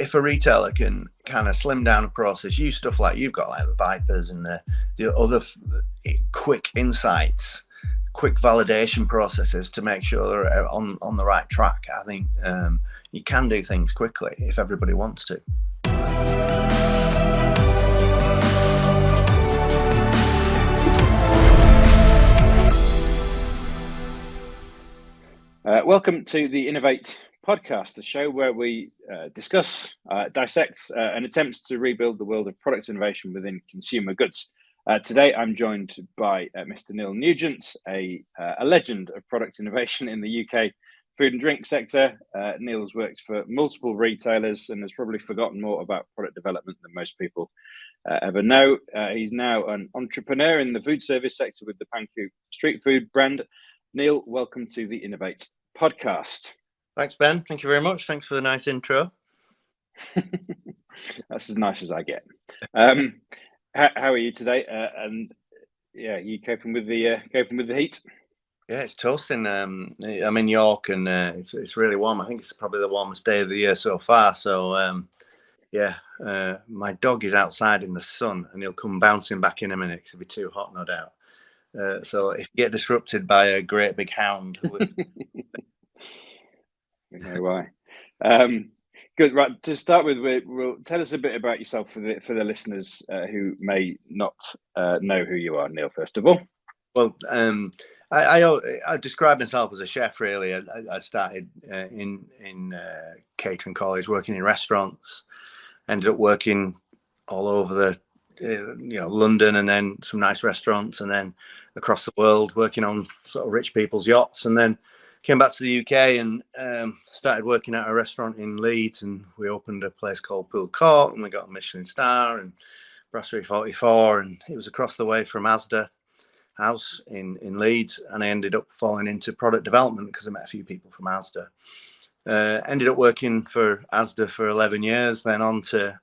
if a retailer can kind of slim down a process, use stuff like you've got, like the Vyprs and the other quick insights, quick validation processes to make sure they're on the right track, I think you can do things quickly if everybody wants to. Welcome to the Innovate Podcast, the show where we discuss, dissect, and attempt to rebuild the world of product innovation within consumer goods. Today, I'm joined by Mr. Neil Nugent, a legend of product innovation in the UK food and drink sector. Neil's worked for multiple retailers and has probably forgotten more about product development than most people ever know. He's now an entrepreneur in the food service sector with the Panku street food brand. Neil, welcome to the Innovate Podcast. Thanks, Ben. Thank you very much. Thanks for the nice intro. That's as nice as I get. How are you today? And yeah, you coping with the heat? Yeah, it's toasting. I'm in York, and it's really warm. I think it's probably the warmest day of the year so far. So my dog is outside in the sun, and he'll come bouncing back in a minute because it'll be too hot, no doubt. So if you get disrupted by a great big hound, we know why. Good. Right. To start with, we'll tell us a bit about yourself for the listeners who may not know who you are, Neil. First of all, well, I describe myself as a chef. Really, I started in catering college, working in restaurants. Ended up working all over London, and then some nice restaurants, and then across the world, working on sort of rich people's yachts, and then came back to the UK and started working at a restaurant in Leeds, and we opened a place called Pool Court, and we got a Michelin star and Brasserie 44, and it was across the way from Asda House in Leeds, and I ended up falling into product development because I met a few people from Asda. Ended up working for Asda for 11 years, then on to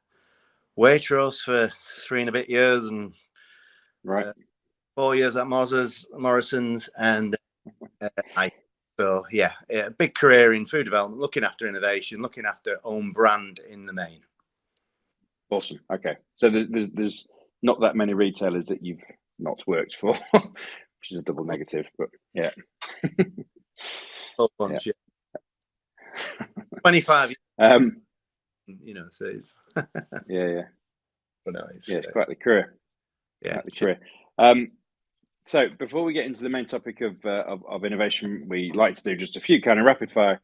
Waitrose for 3 and a bit years, and 4 years at Morrison's, and a big career in food development, looking after innovation, looking after own brand in the main. Awesome. Okay, so there's not that many retailers that you've not worked for, which is a double negative, but yeah. Whole bunch, yeah. 25 years. So it's yeah. But no, it's quite the career. Yeah, the career. So before we get into the main topic of innovation, we like to do just a few kind of rapid fire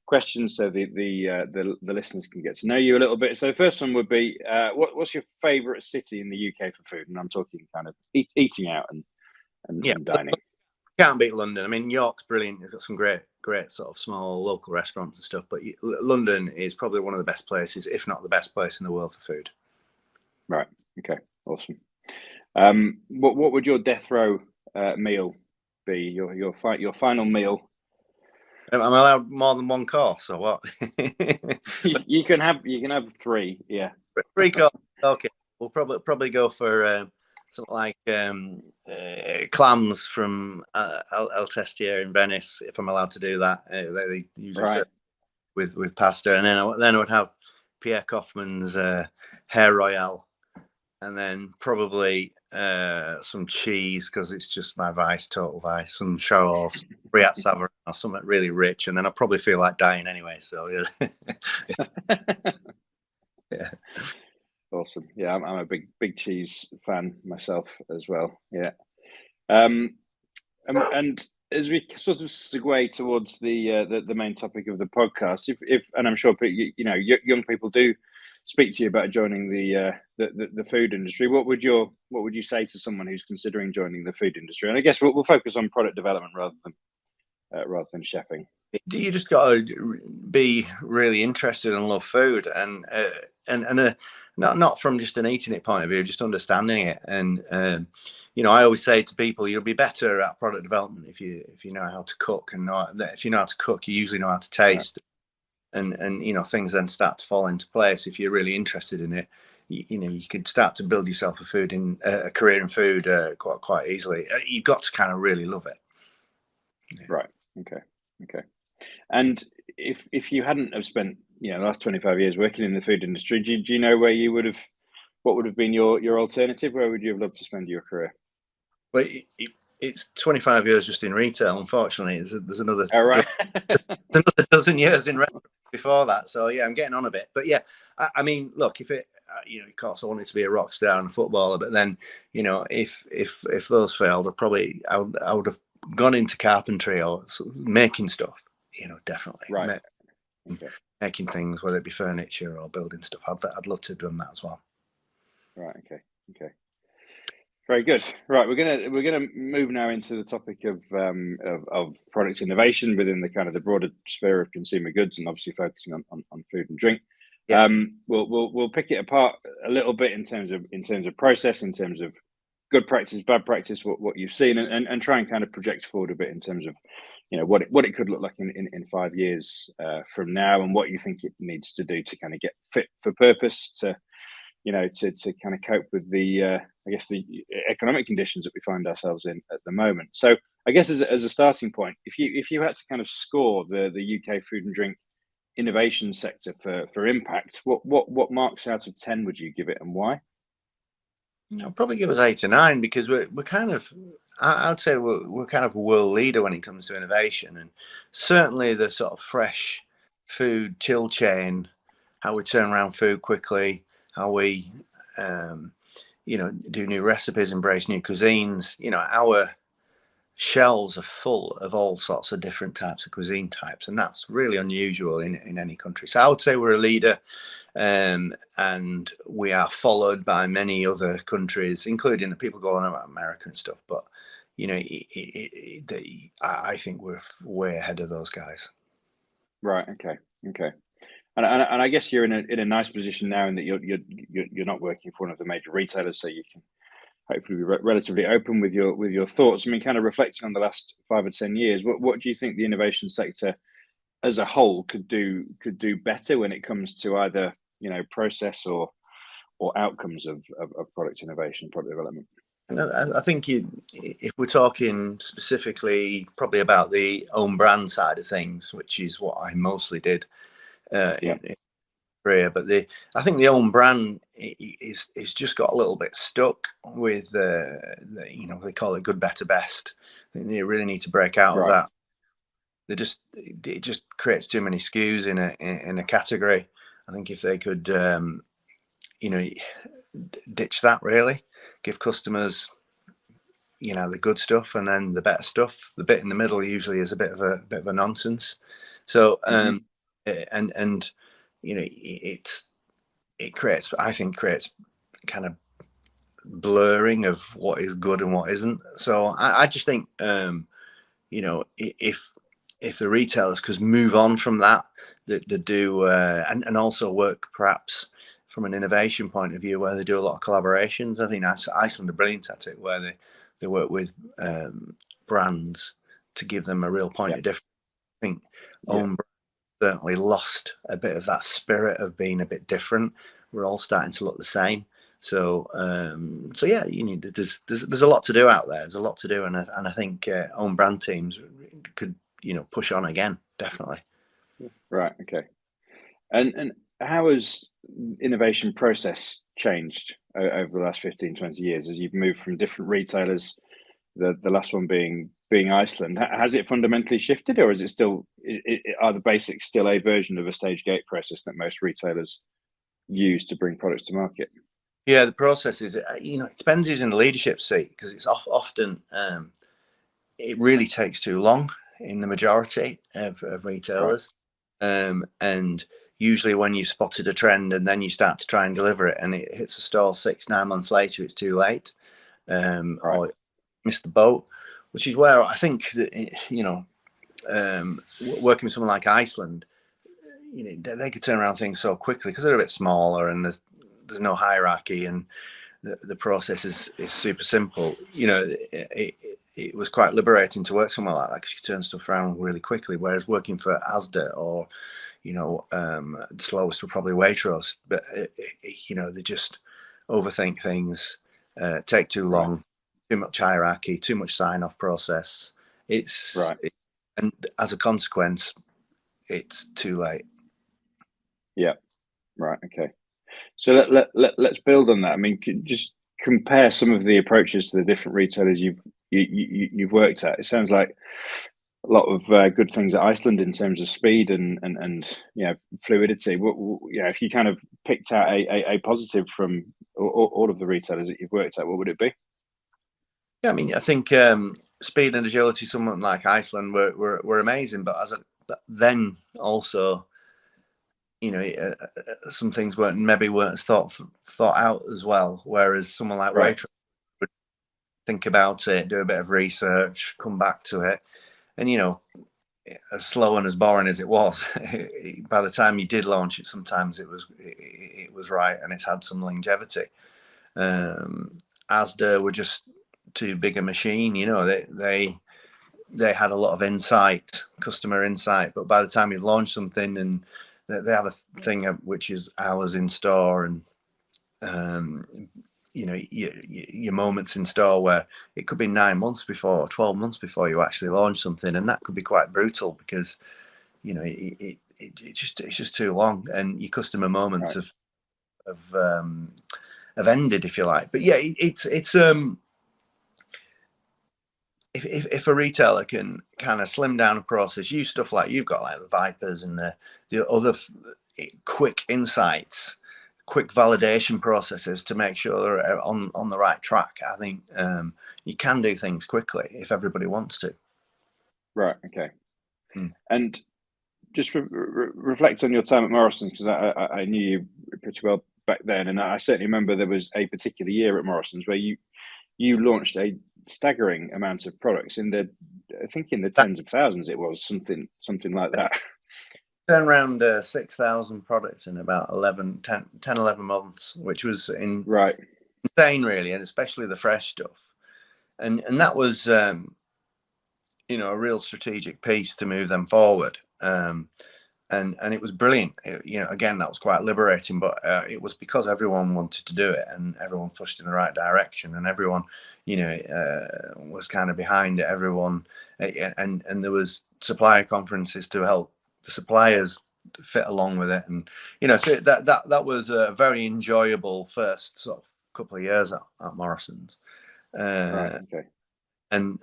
questions so the listeners can get to know you a little bit. So the first one would be, what's your favourite city in the UK for food? And I'm talking kind of eating out and dining. Can't beat London. I mean, York's brilliant. It's got some great sort of small local restaurants and stuff. But London is probably one of the best places, if not the best place in the world for food. Right. Okay. Awesome. What would your death row meal be? Your final meal? Am I allowed more than one course or what? you can have 3. Yeah. 3 courses. Okay. We'll probably go for something like clams from El Testier in Venice, if I'm allowed to do that. They usually serve with pasta, and then I would have Pierre Kaufmann's Hair Royale, and then probably some cheese, because it's just my vice, total vice. Some Charles, Briat Savarin, or something really rich, and then I probably feel like dying anyway. So yeah. Awesome. Yeah, I'm a big cheese fan myself as well. Yeah. And as we sort of segue towards the main topic of the podcast, if and I'm sure young people do speak to you about joining the food industry, what would you say to someone who's considering joining the food industry? And I guess we'll focus on product development rather than chefing. You just got to be really interested and love food, and not from just an eating it point of view, just understanding it. And I always say to people, you'll be better at product development if you know how to cook, and if you know how to cook, you usually know how to taste. And things then start to fall into place if you're really interested in it. You could start to build yourself a career in food quite easily. You've got to kind of really love it. Yeah. Right. Okay. And if you hadn't have spent the last 25 years working in the food industry, do you know where you would have, what would have been your alternative? Where would you have loved to spend your career? Well, it's 25 years just in retail. Unfortunately, there's another, All right. another dozen years in restaurant before that. So yeah, I'm getting on a bit. But yeah, I mean, look, if it, of course, I wanted to be a rock star and a footballer. But then, if those failed, I would have gone into carpentry or making stuff. Definitely. Right. Okay. Making things, whether it be furniture or building stuff. I'd love to have done that as well. Right. Okay. Very good. Right, we're gonna move now into the topic of product innovation within the kind of the broader sphere of consumer goods, and obviously focusing on food and drink. Yeah. We'll pick it apart a little bit in terms of process, in terms of good practice, bad practice, what you've seen, and try and kind of project forward a bit in terms of what it could look like in 5 years from now, and what you think it needs to do to kind of get fit for purpose to kind of cope with the I guess the economic conditions that we find ourselves in at the moment. So I guess as a starting point, if you had to kind of score the UK food and drink innovation sector for impact, what marks out of 10 would you give it, and why? I'll probably give us 8 or 9, because we're kind of, I'd say we're kind of a world leader when it comes to innovation, and certainly the sort of fresh food chill chain, how we turn around food quickly, how we do new recipes, embrace new cuisines. Our shelves are full of all sorts of different types of cuisine types, and that's really unusual in any country. So I would say we're a leader, and we are followed by many other countries, including the people going about America and stuff. But I think we're way ahead of those guys. Right. Okay. And I guess you're in a nice position now, in that you're not working for one of the major retailers, so you can hopefully be relatively open with your thoughts. I mean, kind of reflecting on the last 5 or 10 years, what do you think the innovation sector as a whole could do better when it comes to either process or outcomes of product innovation, product development? And I think if we're talking specifically probably about the own brand side of things, which is what I mostly did in career, but I think the own brand is just got a little bit stuck with they call it good, better, best. I think they really need to break out of that. It just creates too many SKUs in a category. I think if they could ditch that, really give customers the good stuff and then the better stuff. The bit in the middle usually is a bit of a nonsense. So it creates kind of blurring of what is good and what isn't. So I just think if the retailers could move on from that they do and also work perhaps from an innovation point of view, where they do a lot of collaborations. I think Iceland are brilliant at it, where they work with brands to give them a real point of difference. I think own certainly lost a bit of that spirit of being a bit different. We're all starting to look the same. So yeah, there's a lot to do out there. There's a lot to do, and I think own brand teams could push on again, definitely. Right. Okay. And how has innovation process changed over the last 15, 20 years as you've moved from different retailers? The last one being Iceland. Has it fundamentally shifted, or is it still? Are the basics still a version of a stage gate process that most retailers use to bring products to market? Yeah, the process is, it depends who's in the leadership seat, because it's often it really takes too long in the majority of retailers. Right. And usually when you've spotted a trend and then you start to try and deliver it and it hits a store 6-9 months later, it's too late. Or missed the boat, which is where I think that working with someone like Iceland, they could turn around things so quickly because they're a bit smaller and there's no hierarchy, and the process is super simple. It was quite liberating to work somewhere like that, because you turn stuff around really quickly, whereas working for Asda or the slowest were probably Waitrose, but they just overthink things, take too long, too much hierarchy, too much sign-off process. And as a consequence, it's too late. Yeah. Right. Okay. So let's build on that. I mean, just compare some of the approaches to the different retailers you've worked at. It sounds like a lot of good things at Iceland in terms of speed and fluidity. If you kind of picked out a positive from all of the retailers that you've worked at, what would it be? Yeah, I mean, I think speed and agility, someone like Iceland, were amazing. But then also, some things weren't as thought out as well. Whereas someone like Right. Waitrose would think about it, do a bit of research, come back to it, and as slow and as boring as it was, by the time you did launch it, sometimes it was right and it's had some longevity. Asda were just too big a machine. They had a lot of insight, customer insight, but by the time you launch something, and they have a thing which is hours in store, and your moments in store where it could be 9 months before, 12 months before you actually launch something, and that could be quite brutal because it's just too long, and your customer moments have ended, if you like. But yeah, it's if a retailer can kind of slim down a process, use stuff like you've got, like the Vyprs and the other quick insights, quick validation processes to make sure they're on the right track, I think you can do things quickly if everybody wants to. Right. Okay. And just reflect on your time at Morrison's, because I knew you pretty well back then, and I certainly remember there was a particular year at Morrison's where you launched a staggering amount of products in the tens of thousands. It was something like that. Turn around 6,000 products in about 11 months, which was insane, really, and especially the fresh stuff. And that was a real strategic piece to move them forward. And it was brilliant. Again, that was quite liberating, but it was because everyone wanted to do it and everyone pushed in the right direction, and everyone was kind of behind it. Everyone and there was supplier conferences to help the suppliers fit along with it, and so that was a very enjoyable first sort of couple of years at Morrison's. Right. Okay. And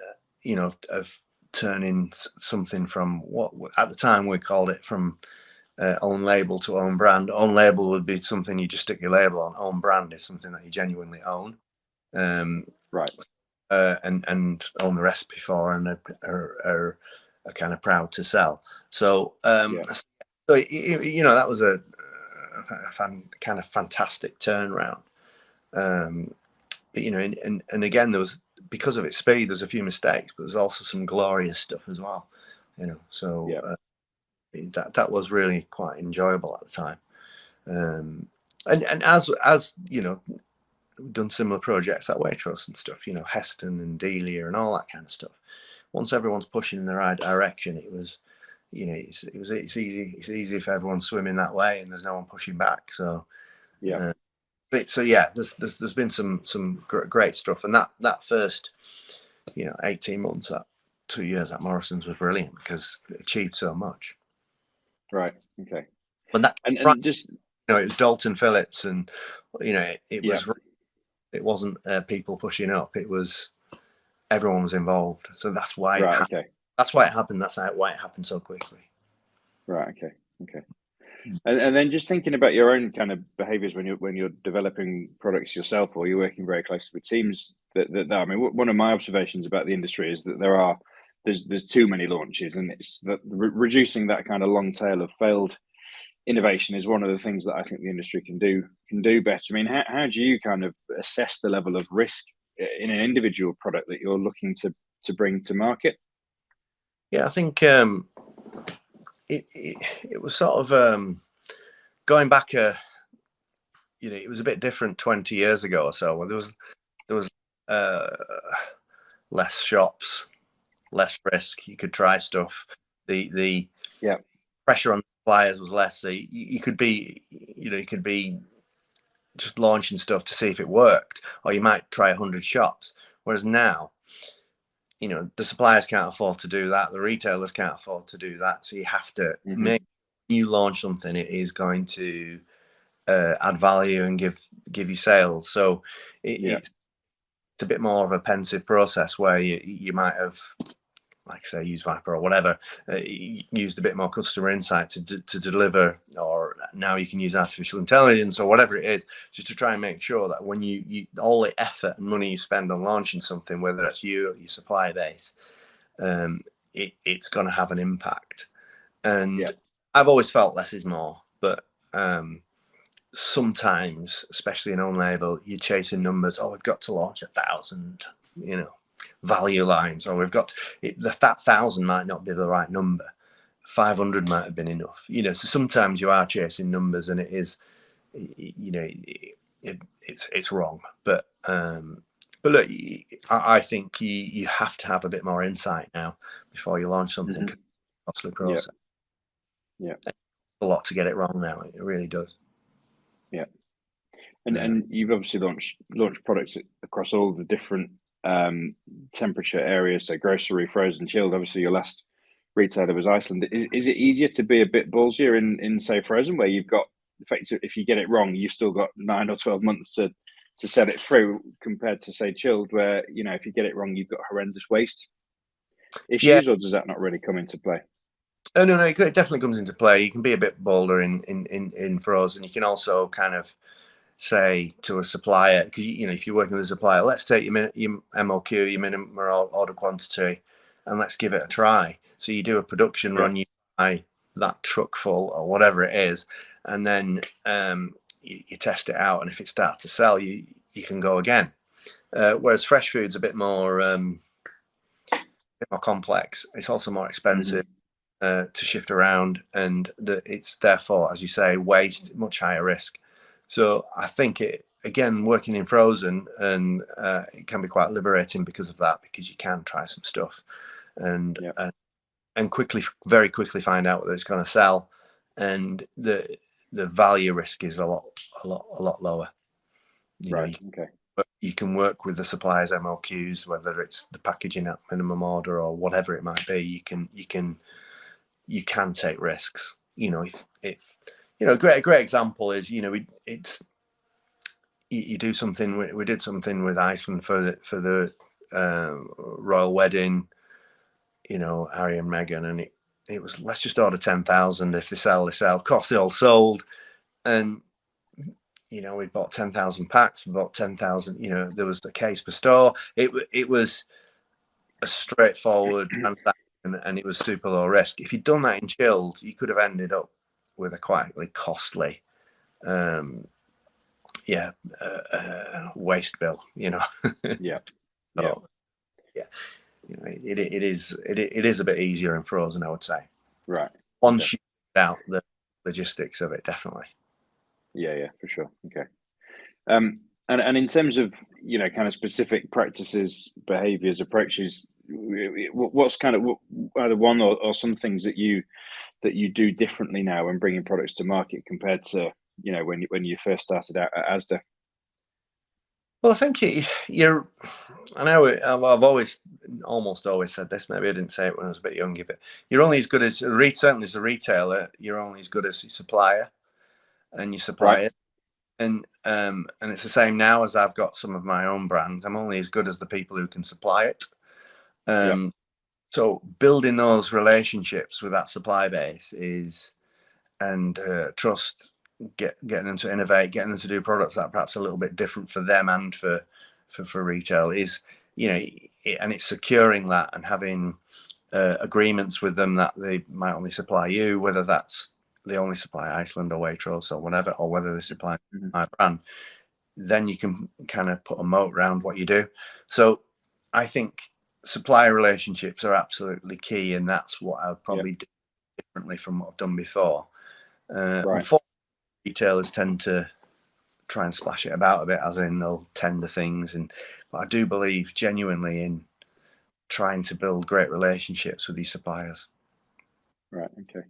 of turning something from what at the time we called it from own label to own brand. Own label would be something you just stick your label on. Own brand is something that you genuinely own, right, and own the recipe for, and are kind of proud to sell. So so that was a kind of fantastic turnaround. But and again, there was, because of its speed, there's a few mistakes, but there's also some glorious stuff as well. So that was really quite enjoyable at the time. And as done similar projects at Waitrose and stuff, Heston and Delia and all that kind of stuff. Once everyone's pushing in the right direction, it was, it's easy if everyone's swimming that way and there's no one pushing back. So there's been some great stuff, and that first 18 months, that 2 years at Morrison's was brilliant because it achieved so much. Right. Okay. But just it was Dalton Phillips, and it wasn't people pushing up. It was everyone was involved. So that's why that's why it happened. That's why it happened so quickly. Right. Okay. And then just thinking about your own kind of behaviors when you're developing products yourself, or you're working very closely with teams. That I mean, one of my observations about the industry is that there's too many launches, and it's that reducing that kind of long tail of failed innovation is one of the things that I think the industry can do better. I mean, how do you kind of assess the level of risk in an individual product that you're looking to bring to market? Yeah, I think it was sort of going back it was a bit different 20 years ago or so, where there was less shops, less risk. You could try stuff. The pressure on suppliers was less. So you could be just launching stuff to see if it worked, or you might try 100 shops. Whereas now, the suppliers can't afford to do that. The retailers can't afford to do that. So you have to make you launch something, it is going to add value and give you sales. So it's a bit more of a pensive process where you might have, like say, use Vypr or whatever, used a bit more customer insight to deliver, or now you can use artificial intelligence or whatever it is, just to try and make sure that when you all the effort and money you spend on launching something, whether that's you or your supply base, it's going to have an impact. And I've always felt less is more, but sometimes, especially in own label, you're chasing numbers. Oh, we've got to launch 1,000, value lines, or we've got that 1,000 might not be the right number. 500 might have been enough. So sometimes you are chasing numbers, and it is, it's wrong. But look, I think you have to have a bit more insight now before you launch something. Costly process. Yeah, a lot to get it wrong now. It really does. Yeah, and you've obviously launched products across all the different temperature areas, so grocery, frozen, chilled. Obviously, your last retailer was Iceland. Is it easier to be a bit ballsier in say frozen, where you've got if you get it wrong, you've still got 9 or 12 months to set it through, compared to say chilled, where if you get it wrong, you've got horrendous waste issues, or does that not really come into play? Oh, no, it definitely comes into play. You can be a bit bolder in frozen. You can also kind of say to a supplier, because if you're working with a supplier, let's take your MOQ, your minimum order quantity, and let's give it a try. So you do a production run, you buy that truck full or whatever it is, and then you test it out, and if it starts to sell, you can go again. Whereas fresh food's a bit more complex. It's also more expensive to shift around, and it's therefore, as you say, waste, much higher risk. So I think working in frozen, and it can be quite liberating because of that, because you can try some stuff and very quickly find out whether it's going to sell, and the value risk is a lot lower. But you can work with the supplier's MOQs, whether it's the packaging at minimum order or whatever it might be. You can take risks. A great example is, you do something. We did something with Iceland for the royal wedding, Harry and Meghan, and it was, let's just order 10,000. If they sell, they sell. Of course, they all sold, and we bought 10,000 packs. We bought 10,000. There was the case per store. It was a straightforward transaction, and it was super low risk. If you'd done that in chilled, you could have ended up with a quite costly waste bill. It is a bit easier in frozen, I would say. Right. Once you get out the logistics of it, definitely. Yeah, for sure. Okay. And in terms of kind of specific practices, behaviors, approaches, what's kind of either one or some things that you do differently now when bringing products to market compared to when you first started out at Asda? Well, I think I know I've almost always said this. Maybe I didn't say it when I was a bit younger, but you're only as good as certainly as a retailer. You're only as good as your supplier and your supplier. Right. And it's the same now, as I've got some of my own brands. I'm only as good as the people who can supply it. So building those relationships with that supply base and trust, getting them to innovate, getting them to do products that are perhaps a little bit different for them and for retail is, and it's securing that and having agreements with them that they might only supply you, whether that's they only supply Iceland or Waitrose or whatever, or whether they supply my brand. Then you can kind of put a moat around what you do. So I think supplier relationships are absolutely key, and that's what I would probably do differently from what I've done before. Unfortunately, retailers tend to try and splash it about a bit, as in they'll tender things, but I do believe genuinely in trying to build great relationships with these suppliers. Right. Okay.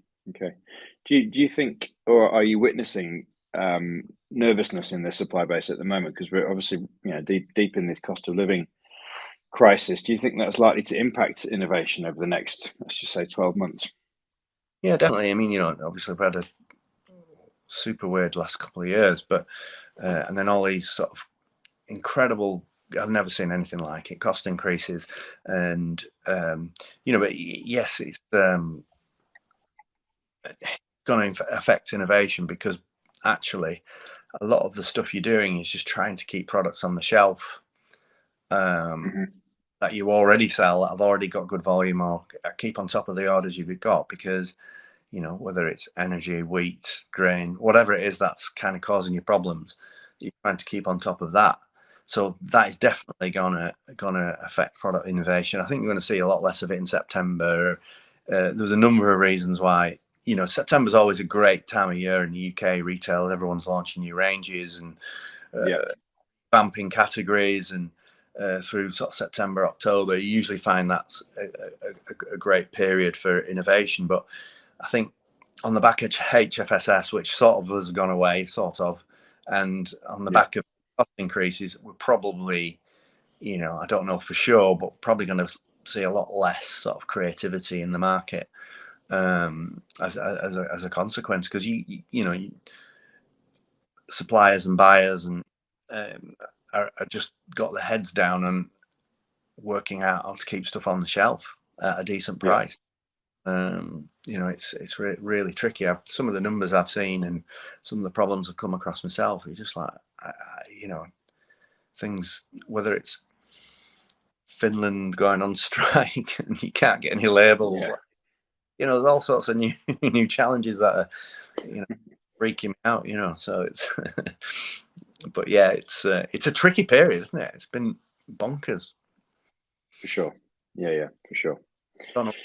Do you think, or are you witnessing nervousness in the supply base at the moment? Because we're obviously deep in this cost of living crisis. Do you think that's likely to impact innovation over the next, let's just say, 12 months? Yeah, definitely. I mean, obviously we've had a super weird last couple of years, but and then all these sort of incredible, I've never seen anything like it, cost increases, and but yes, it's going to affect innovation, because actually a lot of the stuff you're doing is just trying to keep products on the shelf that you already sell, that have already got good volume, or keep on top of the orders you've got, because whether it's energy, wheat, grain, whatever it is that's kind of causing you problems, you're trying to keep on top of that. So that is definitely gonna affect product innovation. I think we're going to see a lot less of it in September. There's a number of reasons why. September's always a great time of year in the UK retail. Everyone's launching new ranges and vamping categories, and through sort of September, October, you usually find that's a great period for innovation. But I think on the back of HFSS, which sort of has gone away, and on the back of cost increases, we're probably, I don't know for sure, but probably going to see a lot less sort of creativity in the market as a consequence, because suppliers and buyers and are just got their heads down and working out how to keep stuff on the shelf at a decent price. It's really tricky. Some of the numbers I've seen and some of the problems I've come across myself, you're just like, things, whether it's Finland going on strike and you can't get any labels, there's all sorts of new challenges that are, freaking me out, so it's, but yeah, it's a tricky period, isn't it? It's been bonkers. For sure. Yeah, for sure. Lots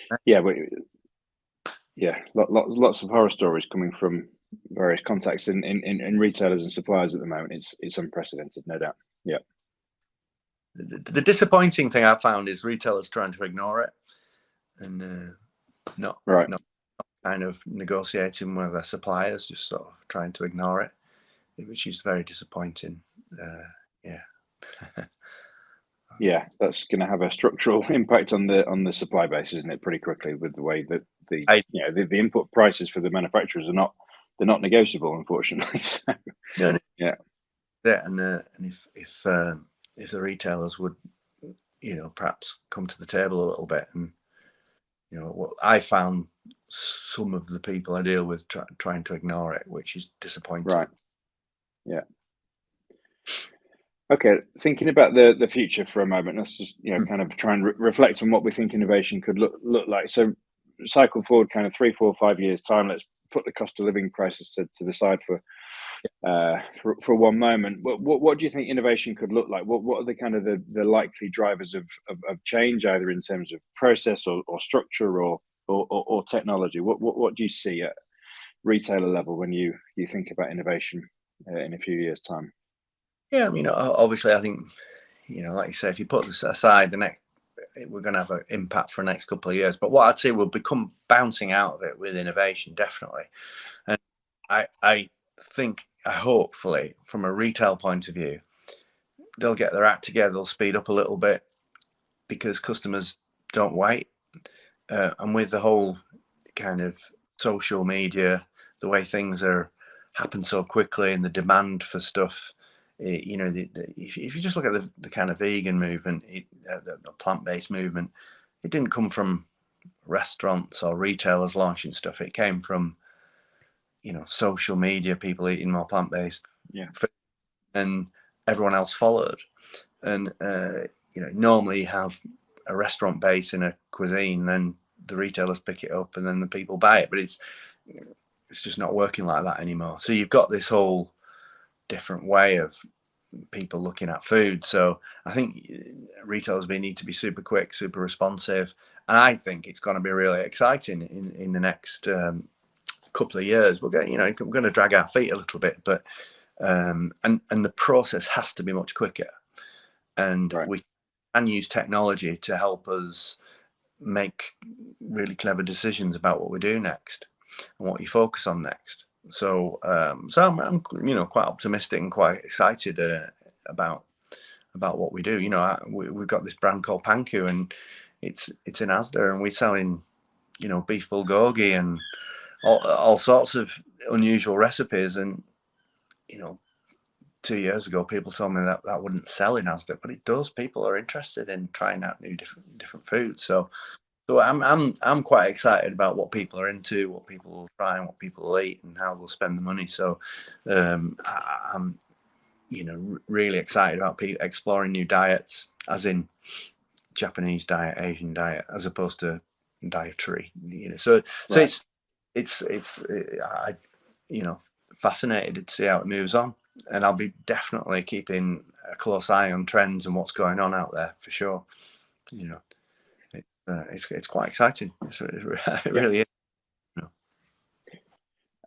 of horror stories coming from various contexts in retailers and suppliers at the moment. It's unprecedented, no doubt. Yeah. The disappointing thing I've found is retailers trying to ignore it and not kind of negotiating with their suppliers, just sort of trying to ignore it, which is very disappointing. Yeah, that's going to have a structural impact on the supply base, isn't it? Pretty quickly, with the way that the input prices for the manufacturers they're not negotiable, unfortunately. So, yeah. And if the retailers would, perhaps come to the table a little bit, and what I found, some of the people I deal with trying to ignore it, which is disappointing. Right. Yeah. Okay, thinking about the future for a moment, let's just kind of try and reflect on what we think innovation could look like. So, cycle forward kind of 3, 4, 5 years time. Let's put the cost of living crisis to the side for one moment. What do you think innovation could look like? What are the kind of the likely drivers of change, either in terms of process or structure or technology? What do you see at retailer level when you think about innovation in a few years' time? Yeah, I mean, obviously, I think, like you say, if you put this aside, we're going to have an impact for the next couple of years. But what I'd say will become bouncing out of it with innovation, definitely. And I think, hopefully, from a retail point of view, they'll get their act together, they'll speed up a little bit, because customers don't wait. And with the whole kind of social media, the way things happen so quickly, and the demand for stuff, if you just look at the kind of vegan movement, the plant-based movement, it didn't come from restaurants or retailers launching stuff. It came from, social media, people eating more plant-based food, and everyone else followed. And normally you have a restaurant base in a cuisine, then the retailers pick it up and then the people buy it, but it's just not working like that anymore. So you've got this whole different way of people looking at food. So I think retailers need to be super quick, super responsive, and I think it's going to be really exciting in the next couple of years. We're going to drag our feet a little bit, but and the process has to be much quicker, and we can use technology to help us make really clever decisions about what we do next and what you focus on next. So I'm quite optimistic and quite excited about what we do. We've got this brand called Panku, and it's in Asda, and we're selling beef bulgogi and all sorts of unusual recipes. And 2 years ago, people told me that wouldn't sell in Asda, but it does. People are interested in trying out new different foods. So I'm quite excited about what people are into, what people will try, and what people will eat, and how they'll spend the money. So I'm really excited about exploring new diets, as in Japanese diet, Asian diet, as opposed to dietary. So right. it's fascinated to see how it moves on, and I'll be definitely keeping a close eye on trends and what's going on out there for sure. It's quite exciting. It really is.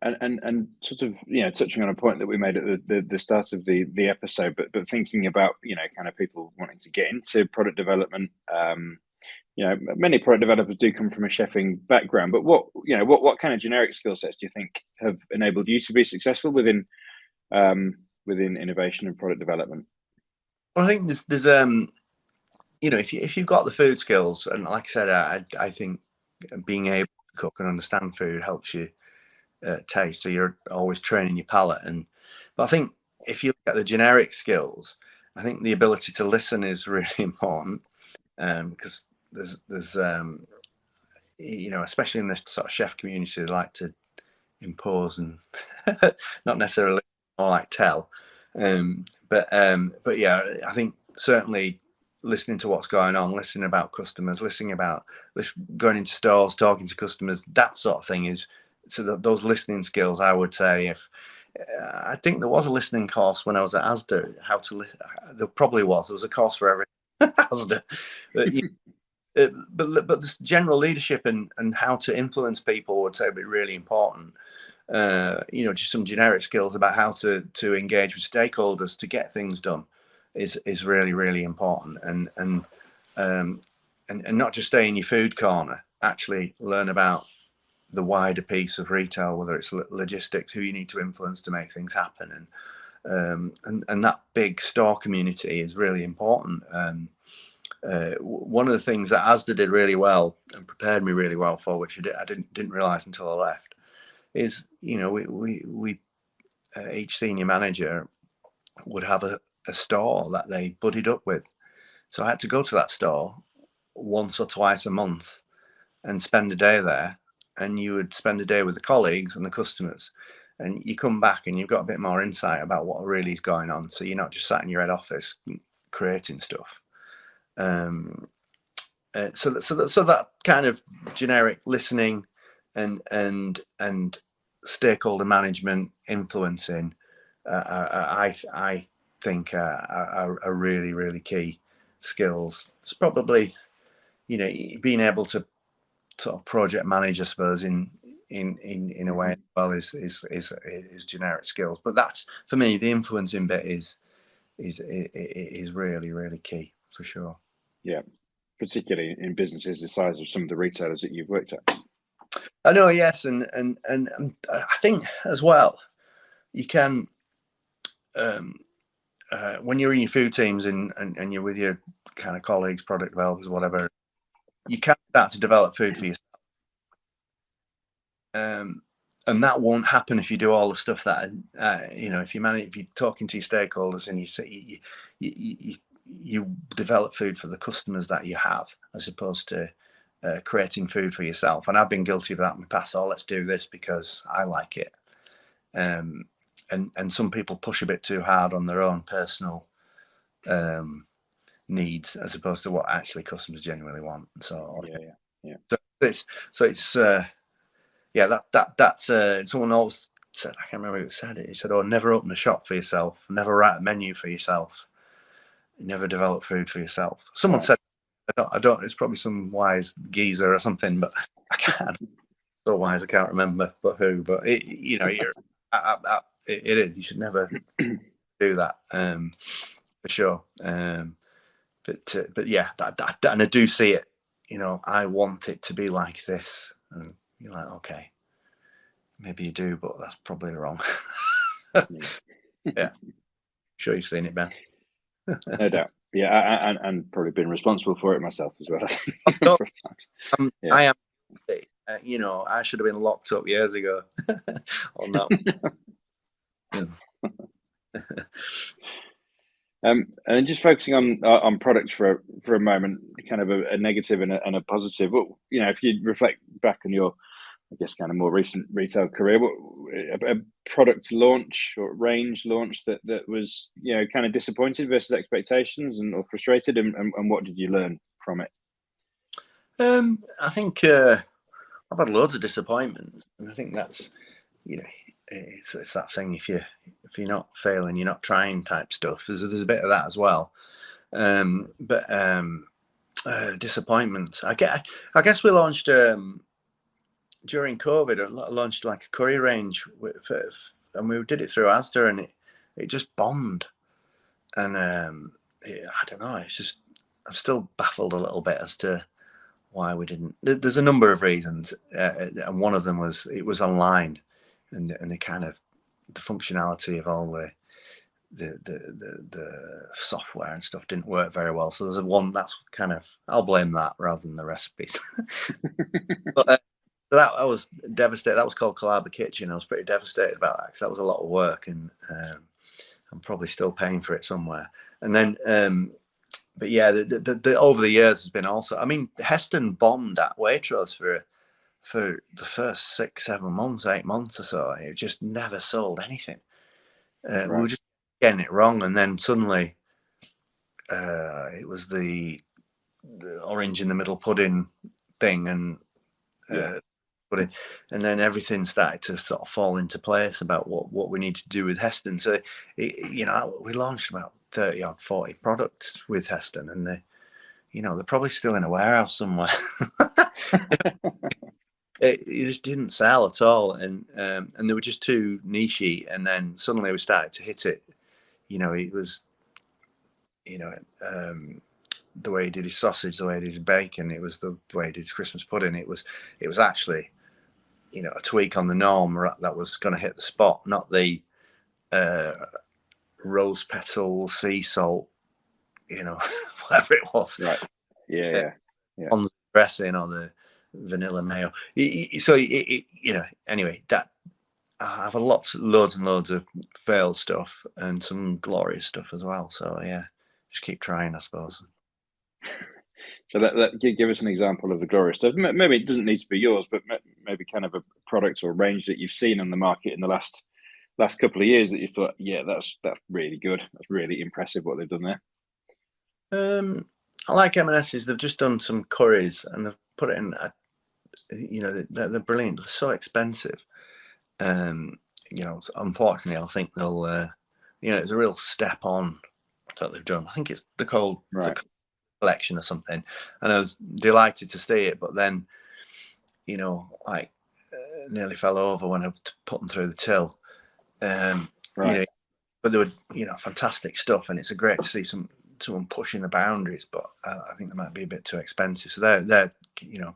And sort of touching on a point that we made at the start of the episode, but thinking about kind of people wanting to get into product development. Many product developers do come from a chefing background, but what kind of generic skill sets do you think have enabled you to be successful within innovation and product development? Well, I think there's if you've got the food skills, and like I said, I think being able to cook and understand food helps you taste. So you're always training your palate. But I think if you look at the generic skills, I think the ability to listen is really important, because there's especially in this sort of chef community, they like to impose and not necessarily more like tell. But yeah, I think certainly listening to what's going on, listening about customers, going into stores, talking to customers, that sort of thing is. So those listening skills, I would say, I think there was a listening course when I was at Asda, how to listen. There probably was. There was a course for every Asda. But this general leadership and how to influence people would say would be really important. Just some generic skills about how to engage with stakeholders to get things done is really, really important. And not just stay in your food corner. Actually learn about the wider piece of retail, whether it's logistics, who you need to influence to make things happen, and that big store community is really important. One of the things that Asda did really well and prepared me really well for, which I didn't realize until I left, is we each senior manager would have a store that they buddied up with. So I had to go to that store once or twice a month and spend a day there. And you would spend a day with the colleagues and the customers, and you come back and you've got a bit more insight about what really is going on. So you're not just sat in your head office creating stuff. So that kind of generic listening and stakeholder management, influencing, I think are really, really key skills. It's probably being able to sort of project manage, I suppose, in a way as well is generic skills. But that's, for me, the influencing bit is really, really key for sure. Yeah, particularly in businesses the size of some of the retailers that you've worked at. I know, yes, and I think as well, you can when you're in your food teams and you're with your kind of colleagues, product developers, whatever, you can start to develop food for yourself. And that won't happen if you do all the stuff that if you're talking to your stakeholders and you say you develop food for the customers that you have, as opposed to creating food for yourself. And I've been guilty of that in the past. Oh, let's do this because I like it. And some people push a bit too hard on their own personal needs, as opposed to what actually customers genuinely want. So yeah. So it's that's someone else said, I can't remember who said it. He said, "Oh, never open a shop for yourself, never write a menu for yourself, never develop food for yourself." Someone said, I don't. It's probably some wise geezer or something, but I can't. So wise, I can't remember, but who? But it is. You should never do that, for sure. But yeah, that, and I do see it. I want it to be like this, and you're like, okay, maybe you do, but that's probably wrong. Yeah, sure you've seen it, Ben. No doubt. Yeah, and probably been responsible for it myself as well. I am. I should have been locked up years ago on that. And just focusing on products for a moment, kind of a negative and a positive. Well, if you reflect back on your, I guess, kind of more recent retail career, a product launch or range launch that was kind of disappointed versus expectations or frustrated, and what did you learn from it? I think I've had loads of disappointments, and I think that's it's that thing, if you're not failing, you're not trying type stuff. There's a bit of that as well. But disappointments. I guess we launched during COVID. I launched like a curry range, and we did it through Asda, and it just bombed. And I don't know. It's just, I'm still baffled a little bit as to why we didn't. There's a number of reasons, and one of them was it was online. And the kind of the functionality of all the software and stuff didn't work very well. So there's one that's kind of, I'll blame that rather than the recipes. But that I was devastated. That was called Collab Kitchen. I was pretty devastated about that because that was a lot of work, and I'm probably still paying for it somewhere. And then, but yeah, the over the years has been also. I mean, Heston bombed at Waitrose for the first 6, 7 months, 8 months or so. It just never sold anything. Right. We were just getting it wrong, and then suddenly it was the orange in the middle pudding thing, and pudding, and then everything started to sort of fall into place about what we need to do with Heston. So we launched about 30 or 40 products with Heston, and they're probably still in a warehouse somewhere. It just didn't sell at all, and they were just too nichey. And then suddenly we started to hit it. It was, the way he did his sausage, the way he did his bacon. It was the way he did his Christmas pudding. It was actually, a tweak on the norm that was going to hit the spot, not the rose petal sea salt, whatever it was. Right. Yeah. On the dressing or the vanilla mayo. So anyway, that I have loads and loads of failed stuff and some glorious stuff as well. So yeah, just keep trying, I suppose. So that give us an example of the glorious stuff. Maybe it doesn't need to be yours, but maybe kind of a product or range that you've seen on the market in the last couple of years that you thought, yeah, that's really good. That's really impressive what they've done there. I like M&S's. They've just done some curries and they've put it in. They're brilliant. They're so expensive. Unfortunately, I think they'll. It's a real step on that they've done. I think it's the collection or something, and I was delighted to see it. But then, nearly fell over when I put them through the till. But they were, fantastic stuff, and it's great to see someone pushing the boundaries. But I think they might be a bit too expensive. So they're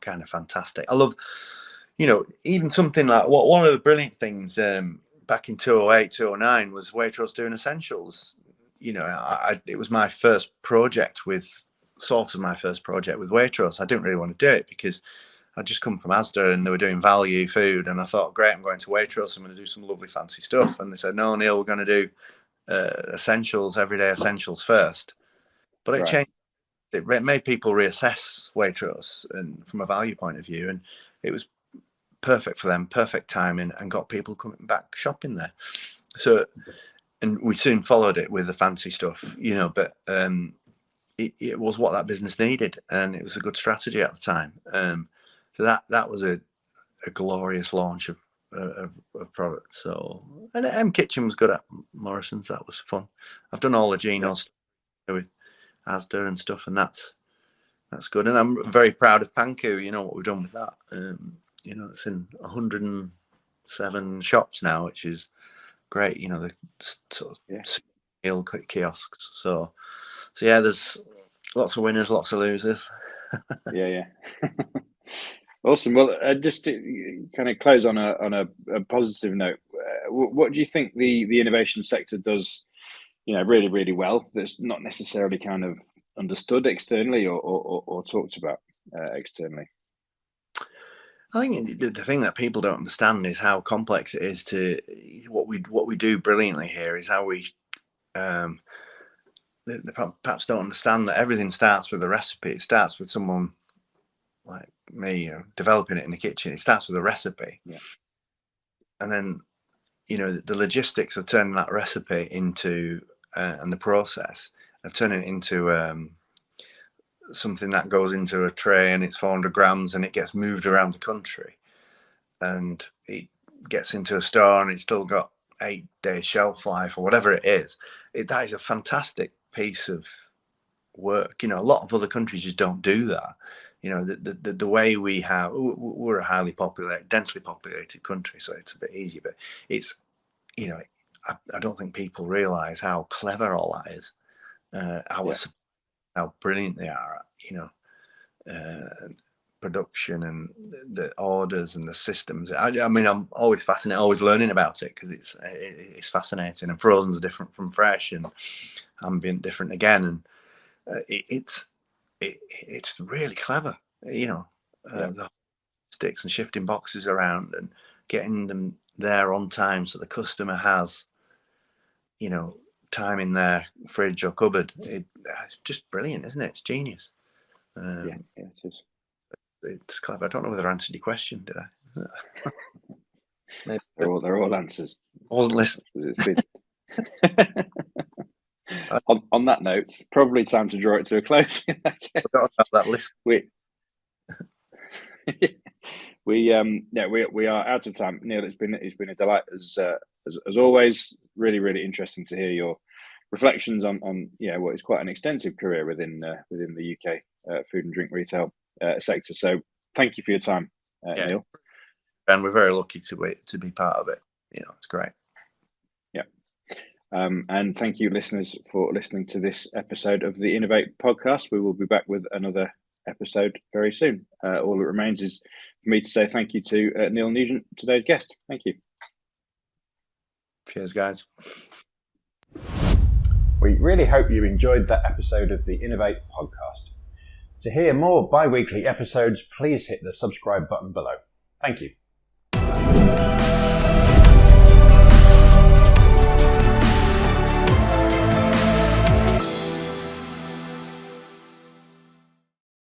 kind of fantastic. I love, even something like one of the brilliant things back in 2008, 2009 was Waitrose doing essentials. It was my first project with Waitrose. I didn't really want to do it because I'd just come from Asda and they were doing value food, and I thought, great, I'm going to Waitrose, I'm going to do some lovely fancy stuff. And they said, no, Neil, we're going to do essentials, everyday essentials first. But it changed. It made people reassess Waitrose and from a value point of view, and it was perfect for them, perfect timing, and got people coming back shopping there. So, and we soon followed it with the fancy stuff, but it was what that business needed, and it was a good strategy at the time. So that was a glorious launch of products. So, and M Kitchen was good at Morrison's. That was fun. I've done all the Geno's with Asda and stuff, and that's good. And I'm very proud of Panku. What we've done with that. It's in 107 shops now, which is great. The sort of meal kiosks. So yeah, there's lots of winners, lots of losers. Yeah. Awesome. Well, just to kind of close on a positive note, what do you think the innovation sector does, really, really well that's not necessarily kind of understood externally or talked about externally? I think the thing that people don't understand is how complex it is to what we do brilliantly here is how we they perhaps don't understand that everything starts with a recipe. It starts with someone like me, developing it in the kitchen. It starts with a recipe, and then the logistics of turning that recipe into and the process of turning it into something that goes into a tray and it's 400 grams and it gets moved around the country and it gets into a store and it's still got 8 days shelf life or whatever it is. That is a fantastic piece of work. A lot of other countries just don't do that. The way we're a highly populated, densely populated country, so it's a bit easier, but it's, I don't think people realize how clever all that is, how brilliant they are at, production and the orders and the systems. I mean, I'm always fascinated, always learning about it because it's fascinating. And frozen's different from fresh, and ambient different again. And it's really clever. The sticks and shifting boxes around and getting them there on time so the customer has, time in their fridge or cupboard. It's just brilliant, isn't it? It's genius. It is. It's clever. I don't know whether I answered your question, did I? Maybe. They're all answers. I wasn't listening. On that note, it's probably time to draw it to a close. I forgot about that list. We are out of time. Neil, it's been a delight as always. Really, really interesting to hear your reflections on what is quite an extensive career within the UK food and drink retail sector. So thank you for your time, Neil. And we're very lucky to be part of it. It's great. Yeah. And thank you, listeners, for listening to this episode of the Innovate Podcast. We will be back with another episode very soon. All that remains is for me to say thank you to Neil Nugent, today's guest. Thank you. Cheers, guys. We really hope you enjoyed that episode of the Innovate Podcast. To hear more bi-weekly episodes, please hit the subscribe button below. Thank you.